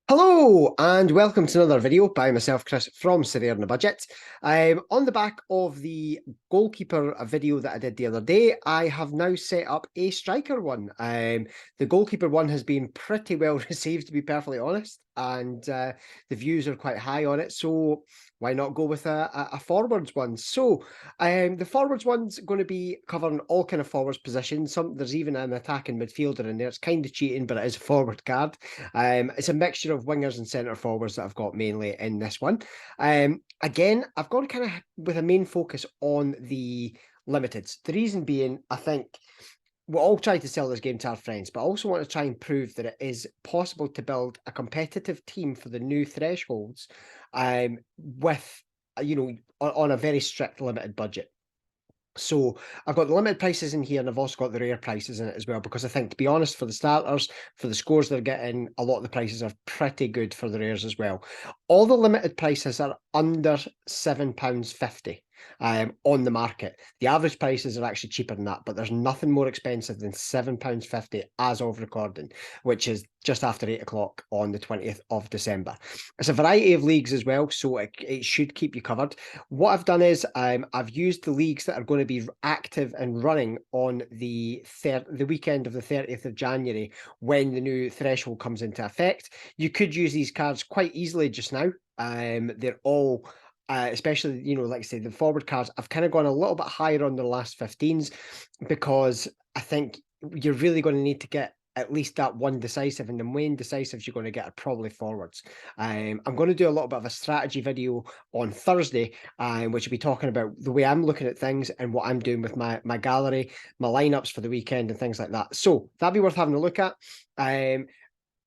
Hello and welcome to another video by myself, Chris, from Sorare on a Budget. On the back of the goalkeeper video that I did the other day, I have now set up a striker one. The goalkeeper one has been pretty well received, to be perfectly honest, and the views are quite high on it, so why not go with a forwards one? So the forwards one's going to be covering all kind of forwards positions. There's even an attacking midfielder in there. It's kind of cheating, but it is a forward card. It's a mixture of wingers and centre forwards that I've got mainly in this one. Again, I've gone kind of with a main focus on the limiteds. The reason being, I think we'll all try to sell this game to our friends, but I also want to try and prove that it is possible to build a competitive team for the new thresholds with, on a very strict limited budget. So I've got the limited prices in here, and I've also got the rare prices in it as well, because I think, to be honest, for the starters, for the scores they're getting, a lot of the prices are pretty good for the rares as well. All the limited prices are under £7.50 on the market. The average prices are actually cheaper than that, but there's nothing more expensive than £7.50 as of recording, which is just after 8 o'clock on the 20th of December. It's a variety of leagues as well, so it should keep you covered. What I've done is I've used the leagues that are going to be active and running on the weekend of the 30th of January when the new threshold comes into effect. You could use these cards quite easily just now. They're all especially, like I say, the forward cards, I've kind of gone a little bit higher on the last 15s because I think you're really going to need to get at least that one decisive, and the main decisives you're going to get are probably forwards. I'm going to do a little bit of a strategy video on Thursday, which will be talking about the way I'm looking at things and what I'm doing with my gallery, my lineups for the weekend and things like that. So that'd be worth having a look at.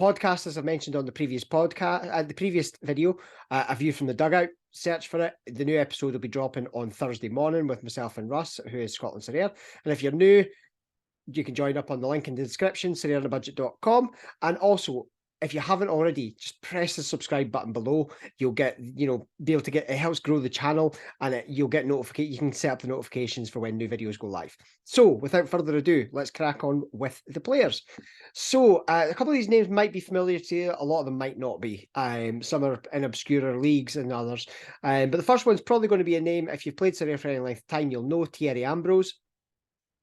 Podcast, as I mentioned on the previous podcast, the previous video, A View from the Dugout. Search for it. The new episode will be dropping on Thursday morning with myself and Russ, who is Scotland Sorare. And if you're new, you can join up on the link in the description, sorareonabudget.com. And also, if you haven't already, just press the subscribe button below. You'll get, be able to get, it helps grow the channel, and you'll get notifications. You can set up the notifications for when new videos go live. So without further ado, let's crack on with the players. So a couple of these names might be familiar to you. A lot of them might not be. Some are in obscurer leagues and others. But the first one's probably going to be a name, if you've played Sorare for any length of time, you'll know Thierry Ambrose.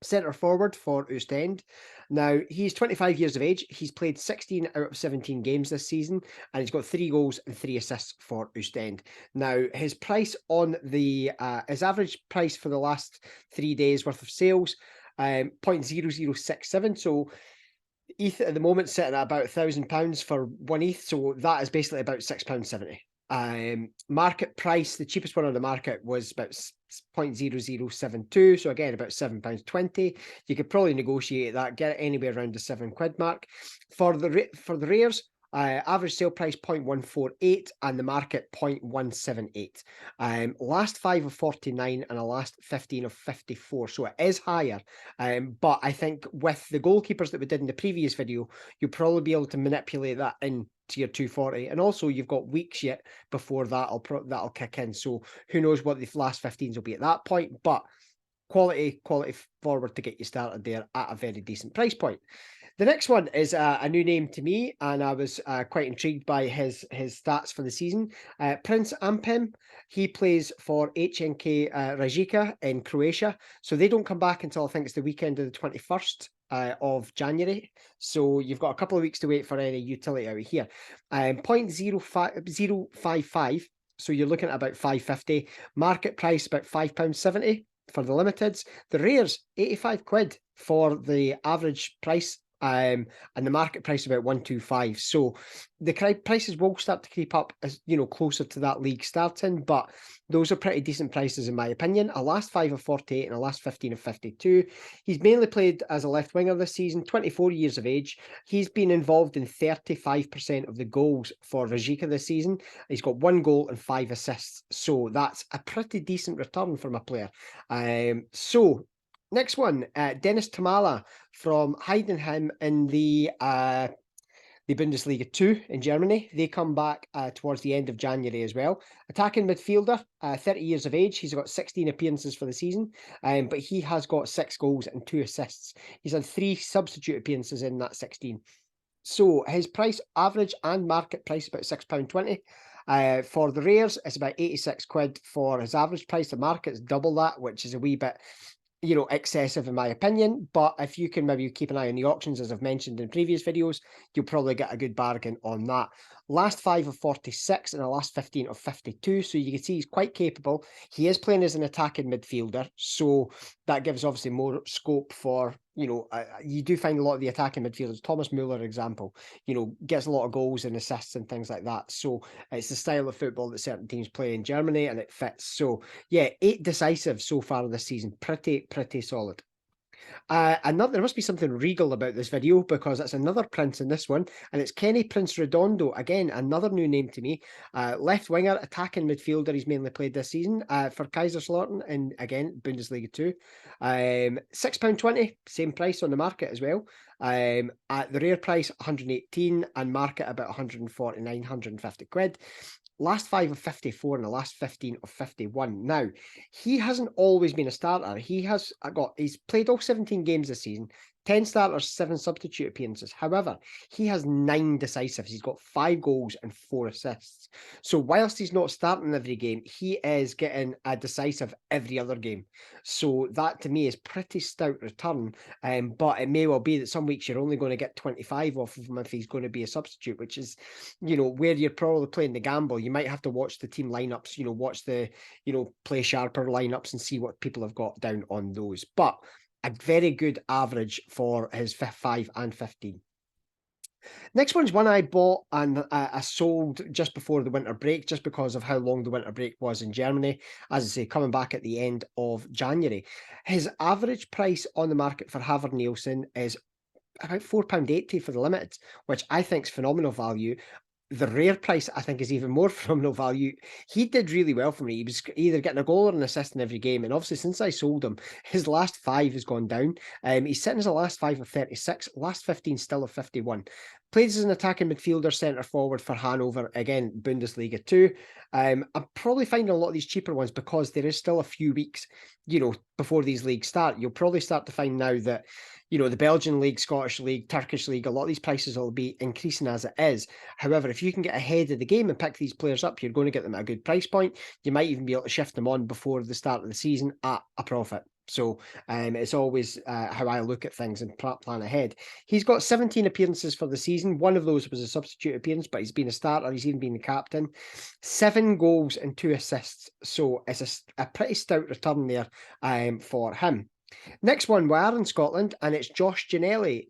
Centre forward for Ostend. Now, he's 25 years of age. He's played 16 out of 17 games this season, and he's got 3 goals and 3 assists for Ostend. Now, his price on the his average price for the last 3 days worth of sales, 0.0067. So ETH at the moment sitting at about £1,000 for 1 ETH. So that is basically about £6.70. Market price, the cheapest one on the market was about 0.0072, so again about £7.20. You could probably negotiate that, get it anywhere around the £7 mark. For the rares, average sale price 0.148 and the market 0.178. Last 5 of 49 and a last 15 of 54, so it is higher. But I think with the goalkeepers that we did in the previous video, you'll probably be able to manipulate that in to your 240, and also you've got weeks yet before that'll kick in, so who knows what the last 15s will be at that point, but quality forward to get you started there at a very decent price point. The next one is a new name to me, and I was quite intrigued by his stats for the season. Prince Ampem, he plays for HNK Rijeka in Croatia, so they don't come back until I think it's the weekend of the 21st of January, so you've got a couple of weeks to wait for any utility out of here. 0.055, so you're looking at about £5.50. Market price about £5.70 for the limiteds. The rares, £85 for the average price, and the market price about 125. So the prices will start to creep up as closer to that league starting, but those are pretty decent prices in my opinion. A last 5 of 48 and a last 15 of 52. He's mainly played as a left winger this season, 24 years of age. He's been involved in 35% of the goals for Rijeka this season. He's got 1 goal and 5 assists, so that's a pretty decent return from a player. So next one, Dennis Thomalla from Heidenheim in the Bundesliga 2 in Germany. They come back towards the end of January as well. Attacking midfielder, 30 years of age. He's got 16 appearances for the season, but he has got 6 goals and 2 assists. He's had 3 substitute appearances in that 16. So his price, average and market price, about £6.20. For the rares, it's about 86 quid for his average price. The market's double that, which is a wee bit, excessive in my opinion. But if you can maybe keep an eye on the auctions, as I've mentioned in previous videos, you'll probably get a good bargain on that. Last 5 of 46 and the last 15 of 52. So you can see he's quite capable. He is playing as an attacking midfielder, so that gives obviously more scope for, you do find a lot of the attacking midfielders. Thomas Muller, example, gets a lot of goals and assists and things like that. So it's the style of football that certain teams play in Germany, and it fits. So yeah, 8 decisive so far this season. Pretty solid. There must be something regal about this video, because it's another Prince in this one, and it's Kenny Prince Redondo. Again, another new name to me. Left winger, attacking midfielder. He's mainly played this season for Kaiserslautern, and again, Bundesliga 2. £6.20, same price on the market as well. At the rare price, 118, and market about 149, 150 quid. Last 5 of 54 and the last 15 of 51. Now, he hasn't always been a starter. He's played all 17 games this season, 10 starters, 7 substitute appearances. However, he has 9 decisives. He's got 5 goals and 4 assists. So whilst he's not starting every game, he is getting a decisive every other game. So that to me is pretty stout return. But it may well be that some weeks you're only going to get 25 off of him if he's going to be a substitute, which is, where you're probably playing the gamble. You might have to watch the team lineups, watch the, play sharper lineups and see what people have got down on those. But a very good average for his 5 and 15. Next one's one I bought and I sold just before the winter break, just because of how long the winter break was in Germany. As I say, coming back at the end of January. His average price on the market for Haver Nielsen is about £4.80 for the limited, which I think is phenomenal value. The rare price, I think, is even more phenomenal value. He did really well for me. He was either getting a goal or an assist in every game. And obviously, since I sold him, his last 5 has gone down. He's sitting as a last 5 of 36, last 15 still of 51. Plays as an attacking midfielder, centre forward for Hanover, again, Bundesliga 2. I'm probably finding a lot of these cheaper ones because there is still a few weeks, before these leagues start. You'll probably start to find now that, the Belgian League, Scottish League, Turkish League, a lot of these prices will be increasing as it is. However, if you can get ahead of the game and pick these players up, you're going to get them at a good price point. You might even be able to shift them on before the start of the season at a profit. So it's always how I look at things and plan ahead. He's got 17 appearances for the season. One of those was a substitute appearance, but he's been a starter. He's even been the captain. 7 goals and 2 assists. So it's a pretty stout return there for him. Next one, we are in Scotland, and it's Josh Ginnelly.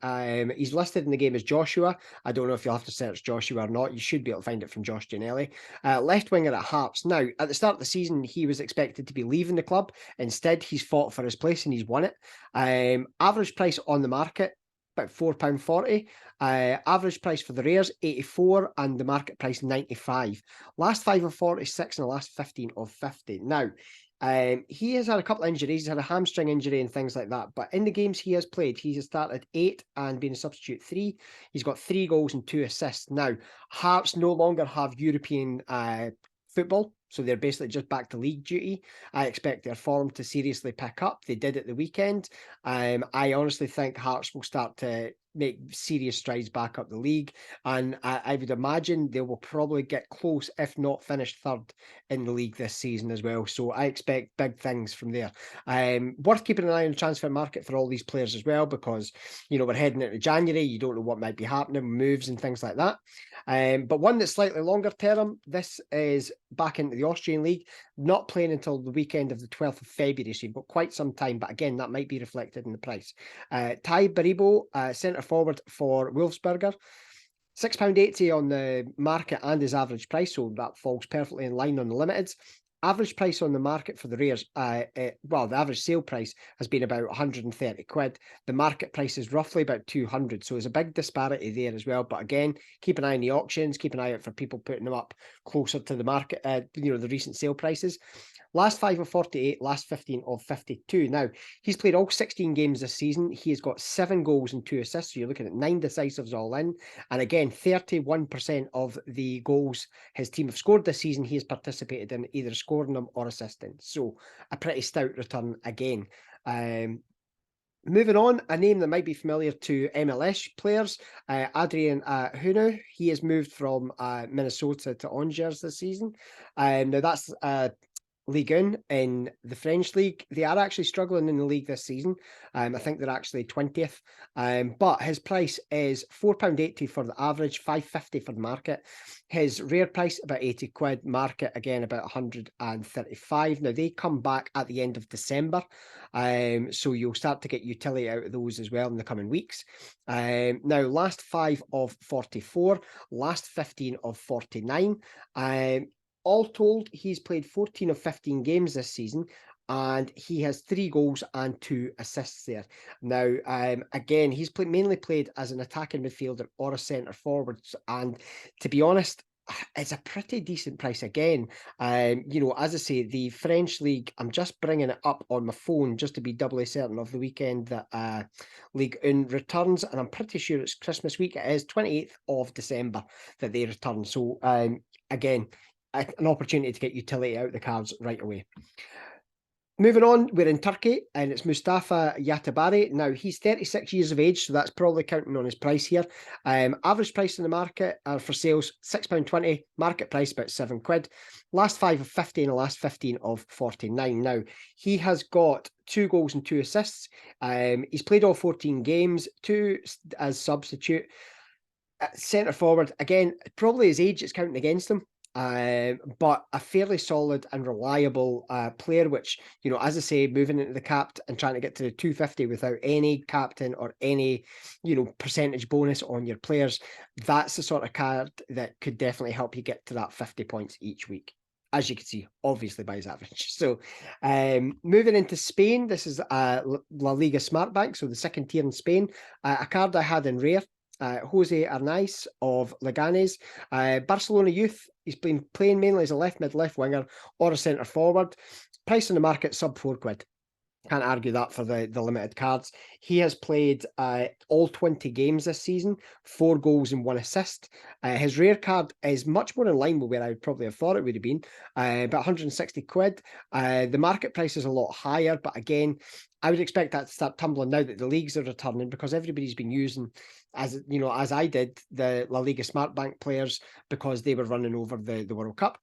He's listed in the game as Joshua. I don't know if you'll have to search Joshua or not. You should be able to find it from Josh Ginnelly. Left winger at Hearts. Now, at the start of the season, he was expected to be leaving the club. Instead, he's fought for his place and he's won it. Average price on the market, about £4.40. Average price for the rares, 84, and the market price, 95. Last 5 of 46 and the last 15 of 50. Now, he has had a couple of injuries. He's had a hamstring injury and things like that. But in the games he has played, he has started 8 and been a substitute 3. He's got 3 goals and 2 assists. Now, Hearts no longer have European football, so they're basically just back to league duty. I expect their form to seriously pick up. They did at the weekend. I honestly think Hearts will start to make serious strides back up the league, and I would imagine they will probably get close, if not finish third in the league this season as well. So I expect big things from there. Worth keeping an eye on the transfer market for all these players as well, because we're heading into January. You don't know what might be happening, moves and things like that. But one that's slightly longer term, this is back into the Austrian League, not playing until the weekend of the 12th of February, so you've got quite some time, but again, that might be reflected in the price. Thabo Beribo, centre forward for Wolfsberger, £6.80 on the market and his average price, so that falls perfectly in line on the limiteds. Average price on the market for the rares, the average sale price has been about 130 quid. The market price is roughly about 200, so there's a big disparity there as well. But again, keep an eye on the auctions, keep an eye out for people putting them up closer to the market, the recent sale prices. Last 5 of 48, last 15 of 52. Now, he's played all 16 games this season. He has got 7 goals and 2 assists, so you're looking at 9 decisives all in. And again, 31% of the goals his team have scored this season, he has participated in either scoring them or assisting. So a pretty stout return again. Moving on, a name that might be familiar to MLS players, Adrian Huno. He has moved from Minnesota to Angers this season. Now that's Ligue 1 in the French league. They are actually struggling in the league this season. I think they're actually 20th. But his price is £4.80 for the average, £5.50 for the market. His rare price, about 80 quid. Market, again, about 135. Now, they come back at the end of December. So you'll start to get utility out of those as well in the coming weeks. Now, last 5 of 44, last 15 of 49. All told, he's played 14 of 15 games this season, and he has 3 goals and 2 assists there. Now, again, he's mainly played as an attacking midfielder or a centre forward, and to be honest, it's a pretty decent price again. As I say, the French league, I'm just bringing it up on my phone just to be doubly certain of the weekend that Ligue 1 returns, and I'm pretty sure it's Christmas week. It is 28th of December that they return. So, again, an opportunity to get utility out of the cards right away. Moving on, we're in Turkey, and it's Mustafa Yatabare. Now, he's 36 years of age, so that's probably counting on his price here. Average price in the market for sales, £6.20. Market price, about 7 quid. Last 5 of 50 and the last 15 of 49. Now, he has got 2 goals and 2 assists. He's played all 14 games, 2 as substitute. Centre forward, again, probably his age is counting against him. But a fairly solid and reliable player, which, as I say, moving into the capped and trying to get to the 250 without any captain or any, percentage bonus on your players, that's the sort of card that could definitely help you get to that 50 points each week, as you can see, obviously by his average. So moving into Spain, this is La Liga Smart Bank, so the second tier in Spain. A card I had in rare. Jose Arnaiz of Leganés, Barcelona youth. He's been playing mainly as a left mid, left winger, or a centre forward. Price on the market, sub 4 quid. Can't argue that for the limited cards. He has played all 20 games this season, 4 goals and 1 assist. His rare card is much more in line with where I would probably have thought it would have been, about 160 quid. The market price is a lot higher, but again, I would expect that to start tumbling now that the leagues are returning, because everybody's been using, as I did, the La Liga Smart Bank players, because they were running over the World Cup.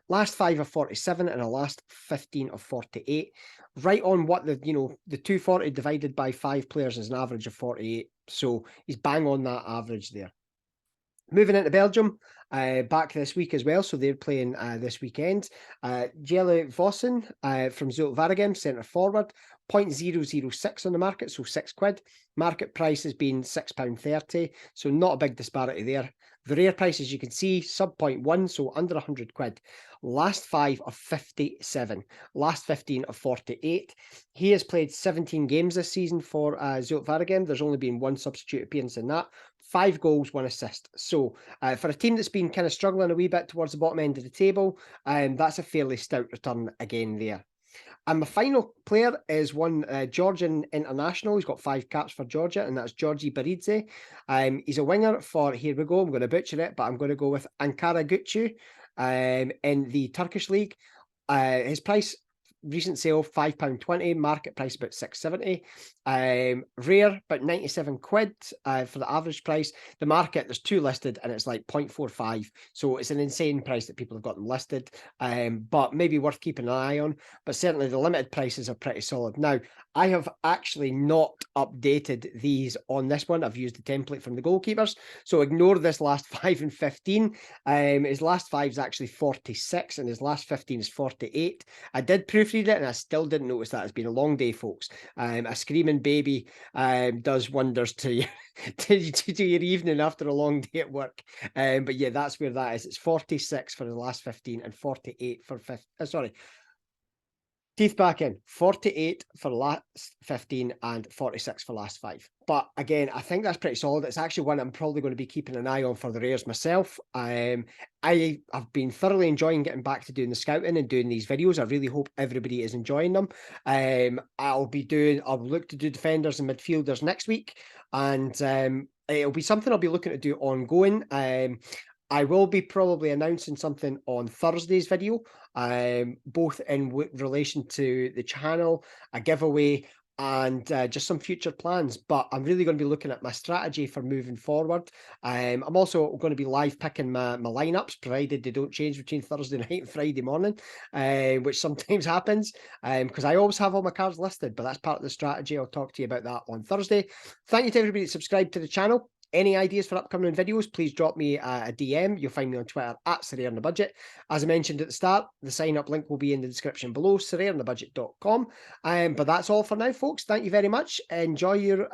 Last 5 of 47 and a last 15 of 48. Right on what the 240 divided by 5 players is an average of 48. So he's bang on that average there. Moving into Belgium, back this week as well, so they're playing this weekend. Jelle Vossen from Zulte Waregem, centre forward, 0.006 on the market, so 6 quid. Market price has been £6.30, so not a big disparity there. The rare price, as you can see, sub 0.1, so under 100 quid. Last 5 of 57, last 15 of 48. He has played 17 games this season for Zulte Waregem. There's only been 1 substitute appearance in that. 5 goals, 1 assist. So for a team that's been kind of struggling a wee bit towards the bottom end of the table, that's a fairly stout return again there. And my final player is one Georgian international. He's got 5 caps for Georgia, and that's Georgie Beridze. He's a winger for, here we go, I'm going to butcher it, but I'm going to go with Ankara Gücü in the Turkish league. His price, recent sale, £5.20, market price about £6.70. Rare, about 97 quid for the average price. The market, there's 2 listed, and it's like 0.45. So it's an insane price that people have got them listed, but maybe worth keeping an eye on. But certainly the limited prices are pretty solid. Now, I have actually not updated these on this one. I've used the template from the goalkeepers. So ignore this last 5 and 15. His last 5 is actually 46, and his last 15 is 48. I did proofread it, and I still didn't notice that. It's been a long day, folks. A screaming baby does wonders to you, to your evening after a long day at work. But yeah, that's where that is. It's 46 for the last 15 and 48 for 50. Teeth back in, 48 for the last 15 and 46 for last 5. But again, I think that's pretty solid. It's actually one I'm probably going to be keeping an eye on for the rares myself. I have been thoroughly enjoying getting back to doing the scouting and doing these videos. I really hope everybody is enjoying them. I'll look to do defenders and midfielders next week, and it'll be something I'll be looking to do ongoing. I will be probably announcing something on Thursday's video, both in relation to the channel, a giveaway, and just some future plans. But I'm really going to be looking at my strategy for moving forward. I'm also going to be live picking my lineups, provided they don't change between Thursday night and Friday morning, which sometimes happens, because I always have all my cards listed, but that's part of the strategy. I'll talk to you about that on Thursday. Thank you to everybody that subscribed to the channel. Any ideas for upcoming videos, please drop me a DM. You'll find me on Twitter at Sorare on the Budget. As I mentioned at the start, the sign-up link will be in the description below, sorareonthebudget.com. But that's all for now, folks. Thank you very much. Enjoy your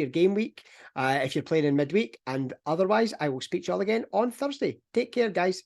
game week if you're playing in midweek. And otherwise, I will speak to you all again on Thursday. Take care, guys.